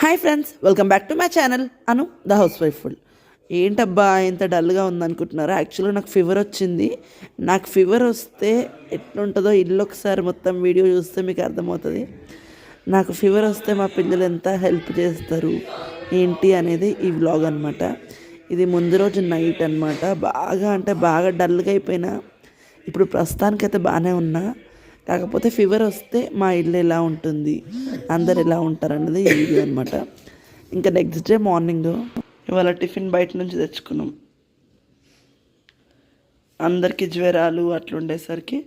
Hi friends, welcome back to my channel Anu the house వైఫుల్. ఏంటబ్బా ఇంత డల్గా ఉందనుకుంటున్నారా? యాక్చువల్గా నాకు ఫీవర్ వచ్చింది. నాకు ఫీవర్ వస్తే ఎట్లుంటుందో ఇల్లు ఒకసారి మొత్తం వీడియో చూస్తే మీకు అర్థమవుతుంది. నాకు ఫీవర్ వస్తే మా పిల్లలు ఎంత హెల్ప్ చేస్తారు ఏంటి అనేది ఈ వ్లాగ్ అనమాట. ఇది ముందు రోజు నైట్ అనమాట. బాగా అంటే బాగా డల్గా అయిపోయినా. ఇప్పుడు ప్రస్తుతానికైతే బాగానే ఉన్నా. కాకపోతే ఫీవర్ వస్తే మా ఇల్లు ఎలా ఉంటుంది, అందరు ఎలా ఉంటారు అన్నది ఈ వీడియో అనమాట. ఇంకా నెక్స్ట్ డే మార్నింగ్ ఇవాళ టిఫిన్ బయట నుంచి తెచ్చుకున్నాం. అందరికీ జ్వరాలు అట్లా ఉండేసరికి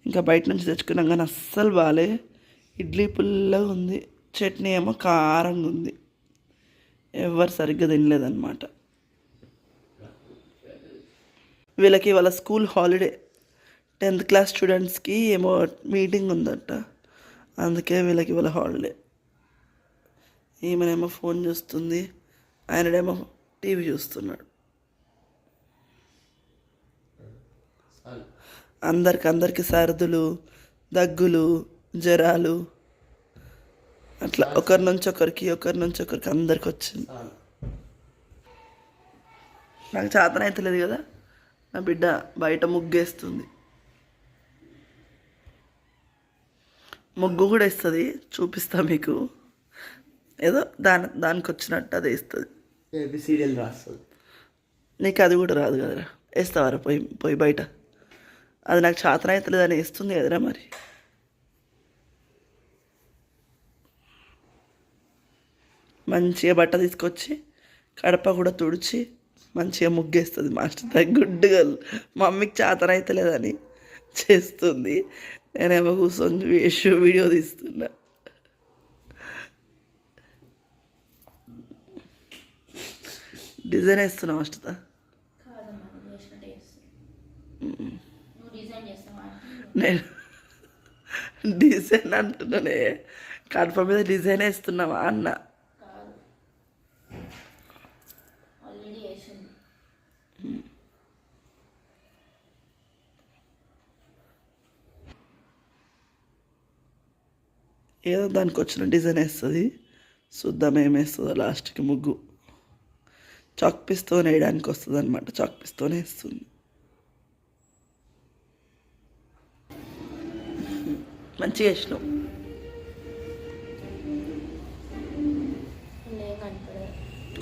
ఇంకా బయట నుంచి తెచ్చుకున్నాం. కానీ అస్సలు బాగాలే. ఇడ్లీ పుల్లగా ఉంది, చట్నీ ఏమో కారంగా ఉంది. ఎవరు సరిగ్గా తినలేదన్నమాట. వీళ్ళకి ఇవాళ స్కూల్ హాలిడే. 10th క్లాస్ స్టూడెంట్స్కి ఏమో మీటింగ్ ఉందట, అందుకే వీళ్ళకి ఇవాళ హాలిడే. ఈమెనేమో ఫోన్ చూస్తుంది, ఆయనడేమో టీవీ చూస్తున్నాడు. అందరికి సర్దులు, దగ్గులు, జ్వరాలు అట్లా ఒకరి నుంచి ఒకరికి అందరికి వచ్చింది. నాకు చేతనైతలేదు కదా. నా బిడ్డ బయట ముగ్గేస్తుంది. ముగ్గు కూడా వేస్తుంది, చూపిస్తా మీకు. ఏదో దానికి వచ్చినట్టు అది వేస్తుంది. సీరియల్ రాస్తుంది. నీకు అది కూడా రాదు కదరా? వేస్తావారా పోయి బయట? అది నాకు చేతన అవుతలేదు అని వేస్తుంది కదరా. మరి మంచిగా బట్ట తీసుకొచ్చి కడప కూడా తుడిచి మంచిగా ముగ్గేస్తుంది. మాస్టర్ గుడ్డుగా మమ్మీకి చేతన అవుతలేదని చేస్తుంది. నేనేమో కూర్చొని వీడియో తీస్తున్నా. డిజైన్ వేస్తున్నా మాస్టర్. నేను డిజైన్ అంటున్నానే, కడప మీద డిజైన్ వేస్తున్నావా అన్న. ఏదో దానికి వచ్చిన డిజైన్ వేస్తుంది. చూద్దాం ఏమేస్తుందో. లాస్ట్కి ముగ్గు చాక్ పీస్తో వేయడానికి వస్తుంది అనమాట. చాక్ పీస్తోనే వేస్తుంది. మంచిగా వేసినావు.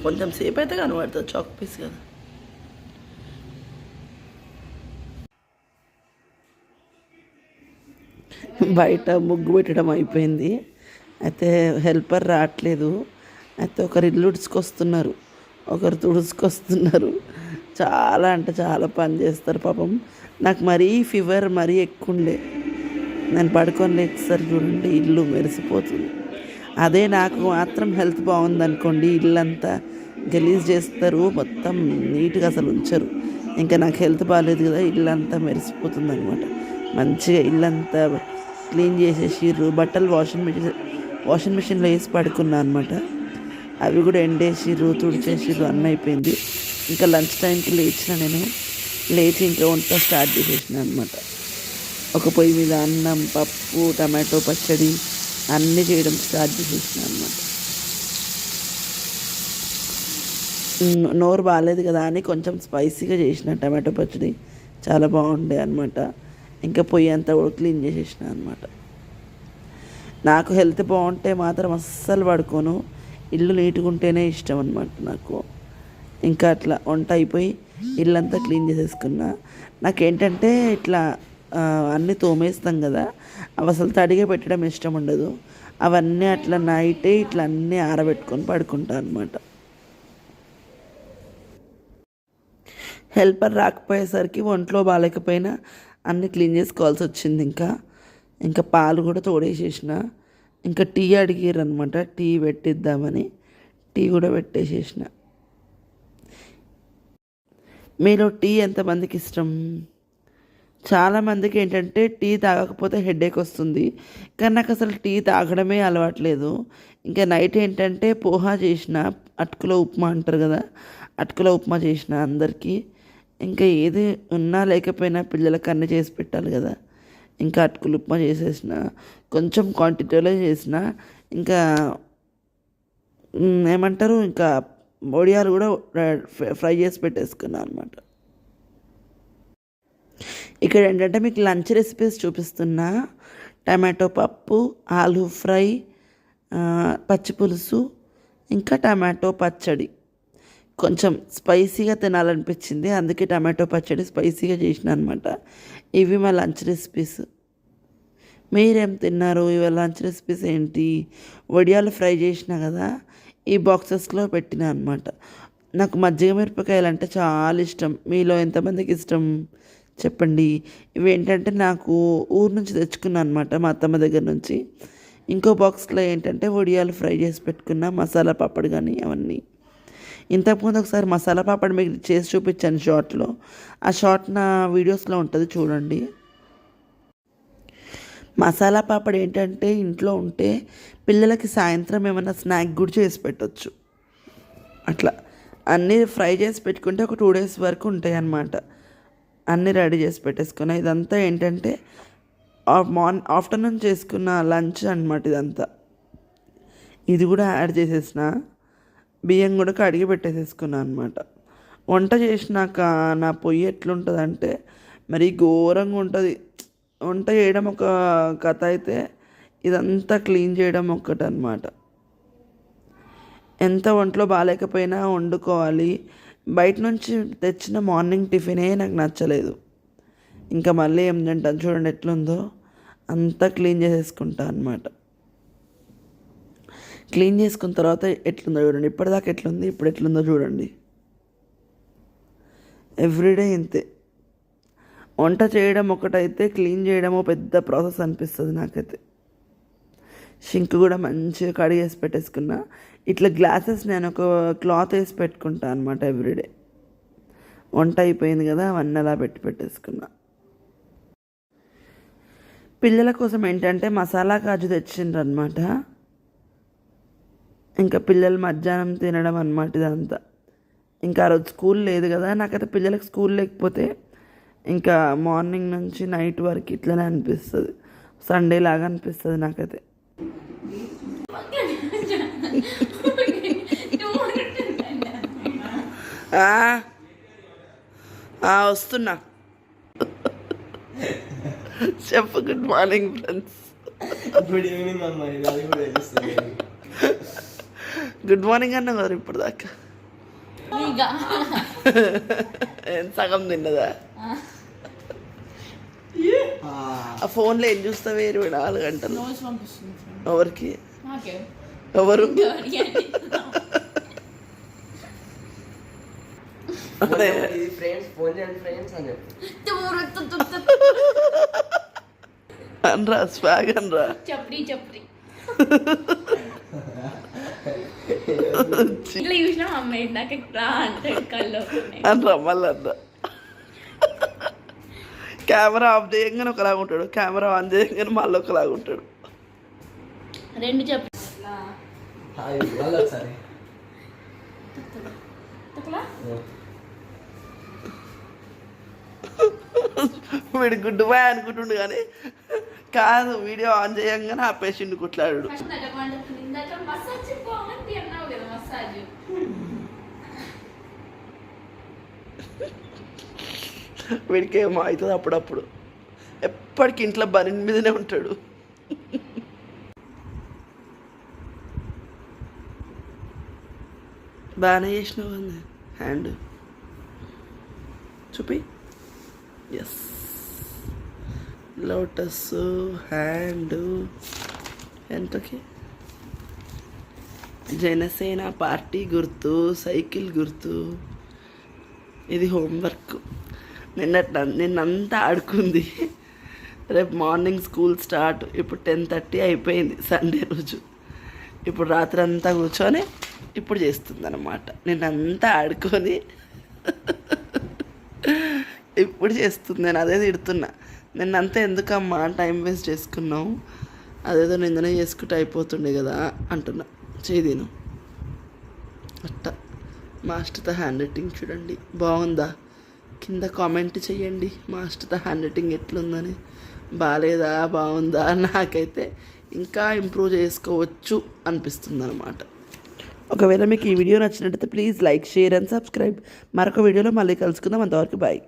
కొంచెం సేపు అయితే కనబడుతుంది, చాక్ పీస్ కదా. బయట ముగ్గు పెట్టడం అయిపోయింది. అయితే హెల్పర్ రావట్లేదు. అయితే ఒకరు ఇల్లు ఉడుచుకొస్తున్నారు, ఒకరు తుడుచుకొస్తున్నారు. చాలా అంటే చాలా పని చేస్తారు పాపం. నాకు మరీ ఫీవర్ మరీ ఎక్కువ ఉండే. నేను పడుకొని లేచేసరికి చూడండి ఇల్లు మెరిసిపోతుంది. అదే నాకు మాత్రం హెల్త్ బాగుందనుకోండి, ఇల్లంతా గలీజ్ చేస్తారు, మొత్తం నీట్గా అసలు ఉంచరు. ఇంకా నాకు హెల్త్ బాగాలేదు కదా, ఇల్లంతా మెరిసిపోతుంది అనమాట. మంచిగా ఇల్లంతా క్లీన్ చేసేసిర్రు. బట్టలు వాషింగ్ మిషన్లో వేసి పడుకున్నా అనమాట. అవి కూడా ఎండేసిర్రు, తుడిచేసిర్రు, అన్నీ అయిపోయింది. ఇంకా లంచ్ టైంకి నేను లేచి ఇంకా వంట స్టార్ట్ చేసేసిన అనమాట. ఒక పొయ్యి మీద అన్నం, పప్పు, టమాటో పచ్చడి అన్నీ చేయడం స్టార్ట్ చేసేసిన అనమాట. నోరు బాగాలేదు కదా అని కొంచెం స్పైసీగా చేసిన టమాటో పచ్చడి. చాలా బాగుండే అనమాట. ఇంకా పొయ్యి అంతా కూడా క్లీన్ చేసేసిన అనమాట. నాకు హెల్త్ బాగుంటే మాత్రం అస్సలు పడుకోను. ఇల్లు నీట్గా ఉంటేనే ఇష్టం అనమాట నాకు. ఇంకా అట్లా వంట అయిపోయి ఇల్లంతా క్లీన్ చేసేసుకున్నా. నాకేంటంటే ఇట్లా అన్నీ తోమేస్తాం కదా, అవి అసలు తడిగా పెట్టడం ఇష్టం ఉండదు. అవన్నీ అట్లా నైటే ఇట్లా అన్నీ ఆరబెట్టుకొని పడుకుంటా అనమాట. హెల్పర్ రాకపోయేసరికి ఒంట్లో బాగాలేకపోయినా అన్నీ క్లీన్ చేసుకోవాల్సి వచ్చింది. ఇంకా పాలు కూడా తోడేసేసిన. ఇంకా టీ అడిగారు అనమాట, టీ పెట్టిద్దామని టీ కూడా పెట్టేసేసిన. మీలో టీ ఎంతమందికి ఇష్టం? చాలామందికి ఏంటంటే టీ తాగకపోతే హెడేక్ వస్తుంది. కానీ నాకు అసలు టీ తాగడమే అలవాట్లేదు. ఇంకా నైట్ ఏంటంటే పోహా చేసిన, అటుకులో ఉప్మా అంటారు కదా, అటుకులో ఉప్మా చేసిన అందరికీ. ఇంకా ఏది ఉన్నా లేకపోయినా పిల్లలకి అన్నీ చేసి పెట్టాలి కదా. ఇంకా అటుకులు ఉప్మా చేసేసిన, కొంచెం క్వాంటిటీలో చేసిన. ఇంకా ఏమంటారు ఇంకా వడియాలు కూడా ఫ్రై చేసి పెట్టేసుకున్నాను అనమాట. ఇక్కడ ఏంటంటే మీకు లంచ్ రెసిపీస్ చూపిస్తున్నా. టమాటో పప్పు, ఆలూ ఫ్రై, పచ్చి పులుసు, ఇంకా టమాటో పచ్చడి. కొంచెం స్పైసీగా తినాలనిపించింది, అందుకే టమాటో పచ్చడి స్పైసీగా చేసిన అనమాట. ఇవి మా లంచ్ రెసిపీస్. మీరేం తిన్నారు? ఇవాళ లంచ్ రెసిపీస్ ఏంటి? వడియాలు ఫ్రై చేసిన కదా, ఈ బాక్సెస్లో పెట్టిన అనమాట. నాకు మజ్జిగ మిరపకాయలు అంటే చాలా ఇష్టం. మీలో ఎంతమందికి ఇష్టం చెప్పండి. ఇవి ఏంటంటే నాకు ఊరు నుంచి తెచ్చుకున్నాను అనమాట, మా అత్తమ్మ దగ్గర నుంచి. ఇంకో బాక్స్లో ఏంటంటే వడియాలు ఫ్రై చేసి పెట్టుకున్న మసాలా పాపడ్ కానీ అవన్నీ. ఇంతకుముందు ఒకసారి మసాలా పాపడ్ మీకు చేసి చూపించాను షార్ట్లో. ఆ షార్ట్ నా వీడియోస్లో ఉంటుంది, చూడండి. మసాలా పాపడ్ ఏంటంటే ఇంట్లో ఉంటే పిల్లలకి సాయంత్రం ఏమైనా స్నాక్ కూడా చేసి పెట్టవచ్చు. అట్లా అన్నీ ఫ్రై చేసి పెట్టుకుంటే ఒక 2 days వరకు ఉంటాయి అన్నమాట. అన్నీ రెడీ చేసి పెట్టేసుకున్నా. ఇదంతా ఏంటంటే ఆఫ్టర్నూన్ చేసుకున్న లంచ్ అనమాట ఇదంతా. ఇది కూడా యాడ్ చేసేసిన, బియ్యం కూడా కడిగి పెట్టేసేసుకున్నాను అనమాట. వంట చేసినాక నా పొయ్యి ఎట్లుంటుందంటే మరి ఘోరంగా ఉంటుంది. వంట చేయడం ఒక కథ అయితే ఇదంతా క్లీన్ చేయడం ఒక్కటనమాట. ఎంత ఒంట్లో బాగాలేకపోయినా వండుకోవాలి. బయట నుంచి తెచ్చిన మార్నింగ్ టిఫినే నాకు నచ్చలేదు. ఇంకా మళ్ళీ ఏం తింటాను చూడండి ఎట్లుందో, అంతా క్లీన్ చేసేసుకుంటా అనమాట. క్లీన్ చేసుకున్న తర్వాత ఎట్లుందో చూడండి. ఇప్పటిదాకా ఎట్లుంది, ఇప్పుడు ఎట్లుందో చూడండి. ఎవ్రీడే ఇంతే. వంట చేయడం ఒకటైతే క్లీన్ చేయడమో పెద్ద ప్రాసెస్ అనిపిస్తుంది నాకైతే. షింక్ కూడా మంచిగా కడిగేసి పెట్టేసుకున్నా. ఇట్లా గ్లాసెస్ నేను ఒక క్లాత్ వేసి పెట్టుకుంటాను అనమాట ఎవ్రీడే. వంట అయిపోయింది కదా, అవన్నీ అలా పెట్టేసుకున్నా. పిల్లల కోసం ఏంటంటే మసాలా కాజు తెచ్చిండ్రు అనమాట. ఇంకా పిల్లలు మధ్యాహ్నం తినడం అనమాట ఇదంతా. ఇంకా ఆ రోజు స్కూల్ లేదు కదా, నాకైతే పిల్లలకి స్కూల్ లేకపోతే ఇంకా మార్నింగ్ నుంచి నైట్ వరకు ఇట్లనే అనిపిస్తుంది, సండే లాగా అనిపిస్తుంది నాకైతే. వస్తున్నా. చెప్పు. Good morning friends. Good evening అమ్మా. గుడ్ మార్నింగ్ అన్నా కదా ఇప్పుడు దాకా. సగం తిన్నదా? ఆ ఫోన్లో ఏం చూస్తావే 24 గంటలు? ఎవరికి? ఎవరు? అనరా స్వాగ్ అనరా. అనరా మళ్ళీ అనరా. కెమెరా ఆఫ్ చేయగానే ఒకలాగా ఉంటాడు, కెమెరా ఆన్ చేయగానే మళ్ళీ ఒకలాగా ఉంటాడు. రెండు చెప్పు. వీడు గుడ్డు బాయ్ అనుకుంటుండు కానీ కాదు, వీడియో ఆన్ చేయంగానే ఆపేసిండు కుట్లాడు. వీడికి ఏమో అవుతుంది అప్పుడప్పుడు. ఎప్పటికి ఇంట్లో బని మీదనే ఉంటాడు. బాగానే చేసినావు కదా హ్యాండ్ చూపి. ఎస్, లోటస్ హ్యాండ్ ఎంతకి జనసేన పార్టీ గుర్తు, సైకిల్ గుర్తు. ఇది హోంవర్క్. నిన్నంతా ఆడుకుంది. రేపు మార్నింగ్ స్కూల్ స్టార్ట్. ఇప్పుడు 10:30 అయిపోయింది సండే రోజు. ఇప్పుడు రాత్రి అంతా కూర్చొని ఇప్పుడు చేస్తుంది అన్నమాట. నిన్నంతా ఆడుకొని ఇప్పుడు చేస్తుంది. నేను అదే తిడుతున్నా, నిన్నంతా ఎందుకమ్మా టైం వేస్ట్ చేసుకున్నావు, అదేదో నిందనే చేసుకుంటే అయిపోతుండే కదా అంటున్నా. చేయదీను అట్ట. మాస్టర్తో హ్యాండ్ రైటింగ్ చూడండి, బాగుందా? కింద కామెంట్ చేయండి మాస్టర్తో హ్యాండ్ రైటింగ్ ఎట్లుందని. బాగాలేదా బాగుందా? నాకైతే ఇంకా ఇంప్రూవ్ చేసుకోవచ్చు అనిపిస్తుంది అనమాట. ఒకవేళ మీకు ఈ వీడియో నచ్చినట్టయితే please like share and subscribe. మరొక వీడియోలో మళ్ళీ కలుసుకుందాం. అంతవరకు బాయ్.